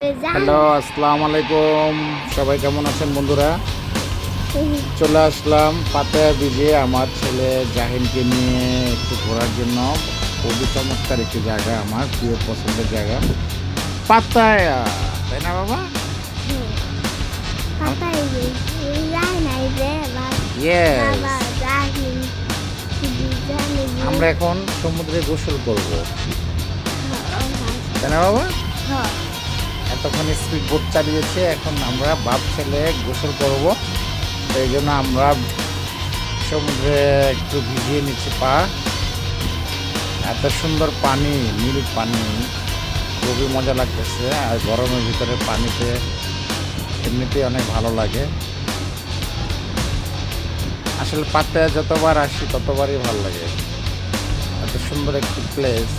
Hello, আসসালামু আলাইকুম। সবাই কেমন আছেন বন্ধুরা? চলে আসলাম পাতায়া বিচে আমার ছেলে জাহিনকে নিয়ে একটু ঘোরার জন্য। খুবই চমৎকার একটি জায়গা, আমার প্রিয় পছন্দের জায়গা পাতায়া, তাই না বাবা? ইয়েস, আমরা এখন সমুদ্রে গোসল করব, তাই না বাবা? এতক্ষণ স্পিড বোট চালিয়েছে, এখন আমরা বাপ ছেলে গোসল করব। এই জন্য আমরা সমুদ্রে একটু ভিজিয়ে নিচ্ছি পা। এত সুন্দর পানি, নীল পানি, খুবই মজা লাগতেছে। আর গরমের ভিতরে পানিতে এমনিতেই অনেক ভালো লাগে। আসলে পাতায় যতবার আসি ততবারই ভালো লাগে। এত সুন্দর একটি প্লেস।